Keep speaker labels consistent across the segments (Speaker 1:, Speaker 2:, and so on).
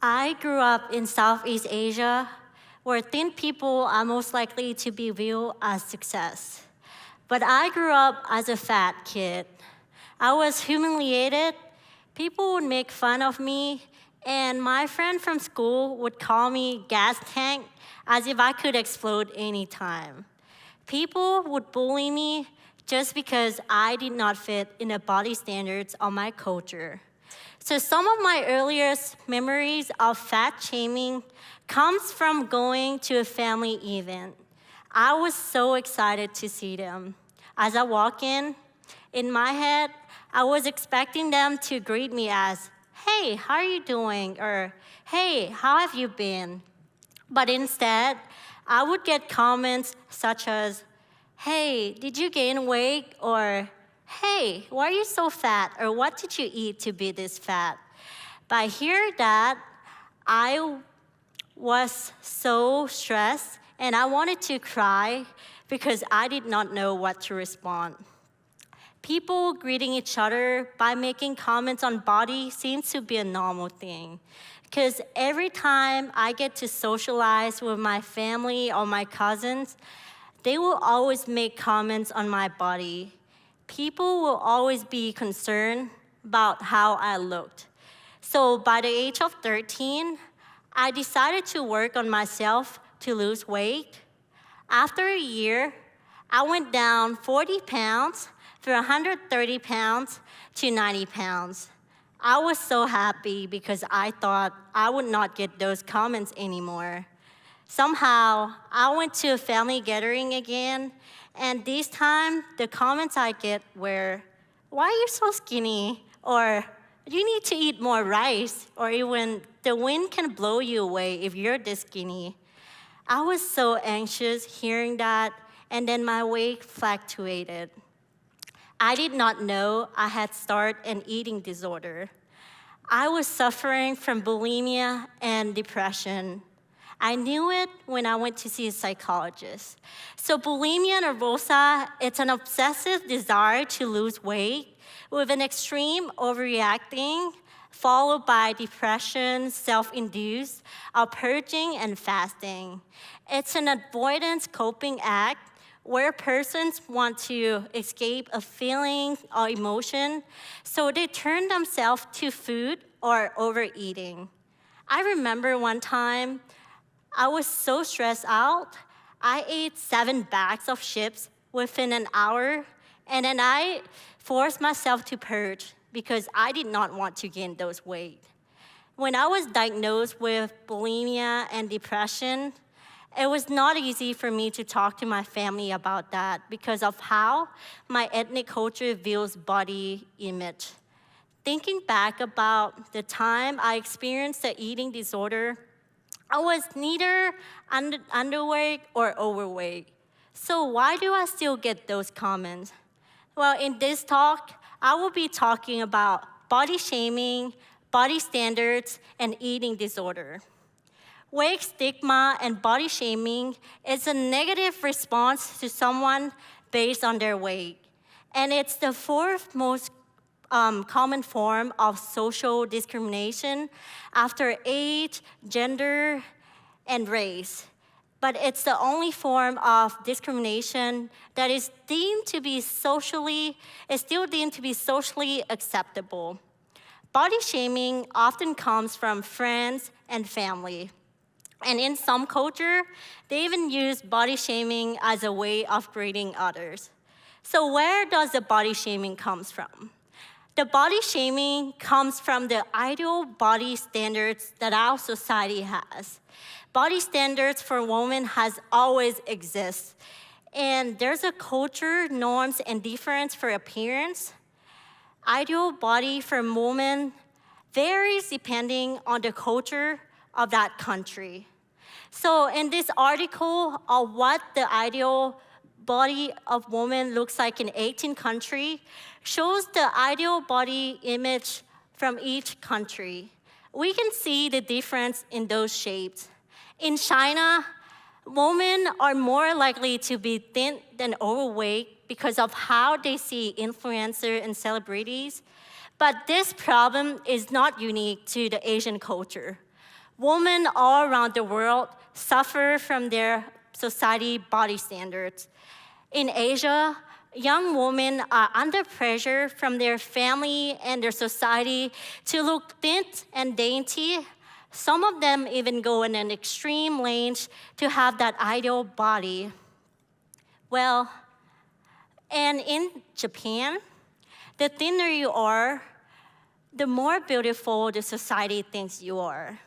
Speaker 1: I grew up in Southeast Asia, where thin people are most likely to be viewed as success. But I grew up as a fat kid. I was humiliated, people would make fun of me, and my friend from school would call me gas tank as if I could explode anytime. People would bully me just because I did not fit in the body standards of my culture. So some of my earliest memories of fat shaming comes from going to a family event. I was so excited to see them. As I walk in my head, I was expecting them to greet me as, "Hey, how are you doing?" or "Hey, how have you been?" But instead, I would get comments such as, "Hey, did you gain weight?" or "Hey, why are you so fat?" or "What did you eat to be this fat?" By hearing that, I was so stressed and I wanted to cry because I did not know what to respond. People greeting each other by making comments on body seems to be a normal thing. Because every time I get to socialize with my family or my cousins, they will always make comments on my body. People will always be concerned about how I looked. So by the age of 13, I decided to work on myself to lose weight. After a year, I went down 40 pounds from 130 pounds to 90 pounds. I was so happy because I thought I would not get those comments anymore. Somehow, I went to a family gathering again, and this time, the comments I get were, "Why are you so skinny?" or "You need to eat more rice," or even, "The wind can blow you away if you're this skinny." I was so anxious hearing that, and then my weight fluctuated. I did not know I had started an eating disorder. I was suffering from bulimia and depression. I knew it when I went to see a psychologist. So bulimia nervosa, it's an obsessive desire to lose weight with an extreme overreacting, followed by depression, self-induced, or purging and fasting. It's an avoidance coping act where persons want to escape a feeling or emotion, so they turn themselves to food or overeating. I remember one time, I was so stressed out, I ate 7 bags of chips within an hour, and then I forced myself to purge because I did not want to gain those weight. When I was diagnosed with bulimia and depression, it was not easy for me to talk to my family about that because of how my ethnic culture views body image. Thinking back about the time I experienced the eating disorder, I was neither underweight or overweight. So why do I still get those comments? Well, in this talk, I will be talking about body shaming, body standards, and eating disorder. Weight stigma and body shaming is a negative response to someone based on their weight. And it's the fourth most common form of social discrimination after age, gender, and race. But it's the only form of discrimination that is still deemed to be socially acceptable. Body shaming often comes from friends and family. And in some culture, they even use body shaming as a way of grading others. So where does the body shaming comes from? The body shaming comes from the ideal body standards that our society has. Body standards for women has always existed. And there's a culture, norms, and difference for appearance. Ideal body for women varies depending on the culture of that country. So in this article of what the ideal body of woman looks like in 18 countries, shows the ideal body image from each country. We can see the difference in those shapes. In China, women are more likely to be thin than overweight because of how they see influencers and celebrities. But this problem is not unique to the Asian culture. women all around the world suffer from their society body standards. In Asia, young women are under pressure from their family and their society to look thin and dainty. Some of them even go in an extreme range to have that ideal body. Well, and in Japan, the thinner you are, the more beautiful the society thinks you are.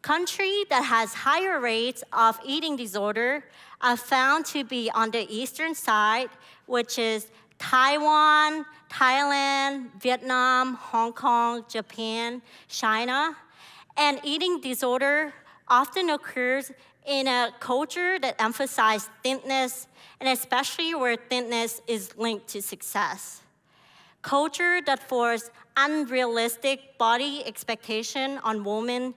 Speaker 1: Countries that has higher rates of eating disorder are found to be on the eastern side, which is Taiwan, Thailand, Vietnam, Hong Kong, Japan, China. And eating disorder often occurs in a culture that emphasizes thinness, and especially where thinness is linked to success. Culture that forces unrealistic body expectation on women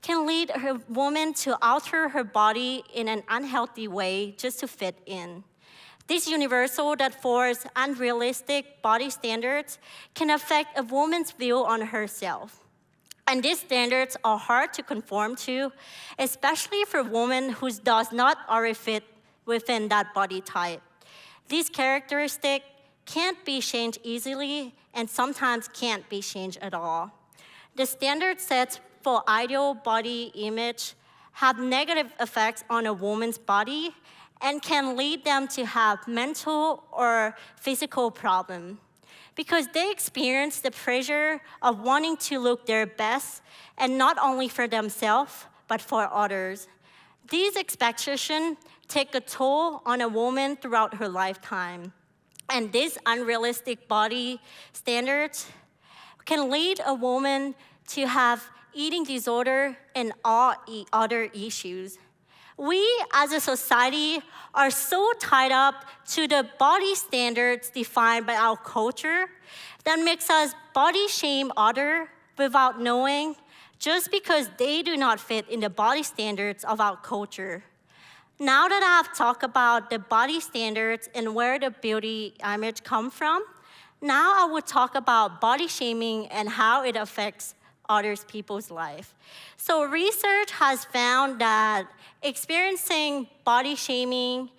Speaker 1: can lead a woman to alter her body in an unhealthy way just to fit in. This universal that forces unrealistic body standards can affect a woman's view on herself. And these standards are hard to conform to, especially for women who does not already fit within that body type. These characteristics can't be changed easily and sometimes can't be changed at all. The standard sets for ideal body image have negative effects on a woman's body and can lead them to have mental or physical problems because they experience the pressure of wanting to look their best, and not only for themselves, but for others. These expectations take a toll on a woman throughout her lifetime. And these unrealistic body standards can lead a woman to have eating disorder and all other issues. We as a society are so tied up to the body standards defined by our culture that makes us body shame others without knowing, just because they do not fit in the body standards of our culture. Now that I've talked about the body standards and where the beauty image come from, now I will talk about body shaming and how it affects other people's life. So research has found that experiencing body shaming,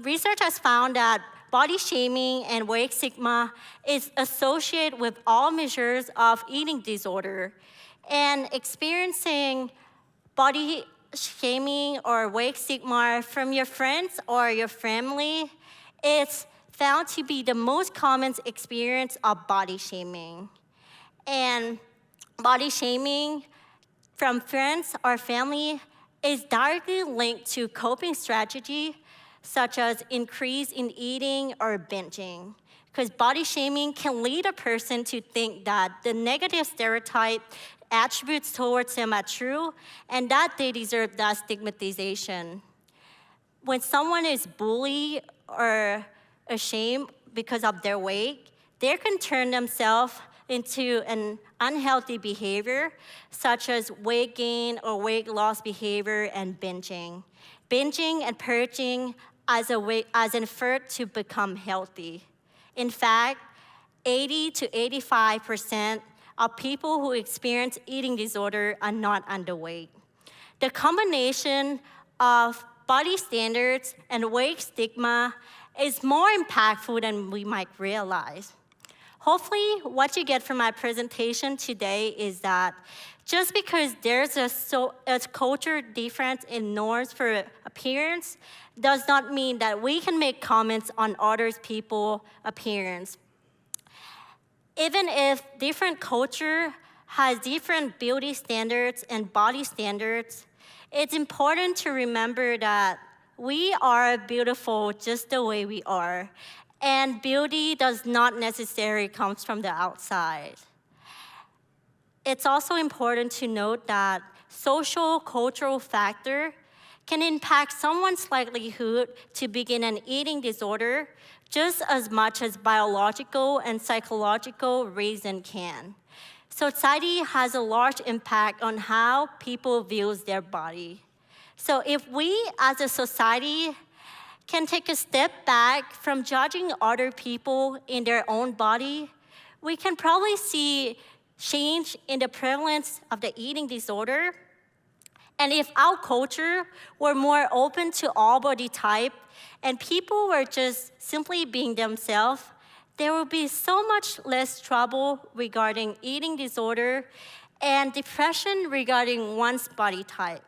Speaker 1: research has found that body shaming and weight stigma is associated with all measures of eating disorder. And experiencing body shaming or weight stigma from your friends or your family is found to be the most common experience of body shaming. And body shaming from friends or family is directly linked to coping strategy such as increase in eating or binging. Because body shaming can lead a person to think that the negative stereotype attributes towards them are true and that they deserve that stigmatization. When someone is bullied or ashamed because of their weight, they can turn themselves into an unhealthy behavior, such as weight gain or weight loss behavior and binging. Binging and purging as an effort to become healthy. In fact, 80 to 85% of people who experience eating disorder are not underweight. The combination of body standards and weight stigma is more impactful than we might realize. Hopefully, what you get from my presentation today is that just because there's a culture difference in norms for appearance does not mean that we can make comments on other people's appearance. Even if different culture has different beauty standards and body standards, it's important to remember that we are beautiful just the way we are. And beauty does not necessarily come from the outside. It's also important to note that social cultural factor can impact someone's likelihood to begin an eating disorder just as much as biological and psychological reason can. Society has a large impact on how people view their body. So if we as a society can take a step back from judging other people in their own body, we can probably see change in the prevalence of the eating disorder. And if our culture were more open to all body type and people were just simply being themselves, there would be so much less trouble regarding eating disorder and depression regarding one's body type.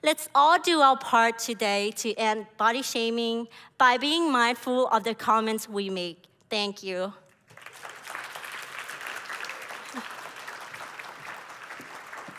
Speaker 1: Let's all do our part today to end body shaming by being mindful of the comments we make. Thank you.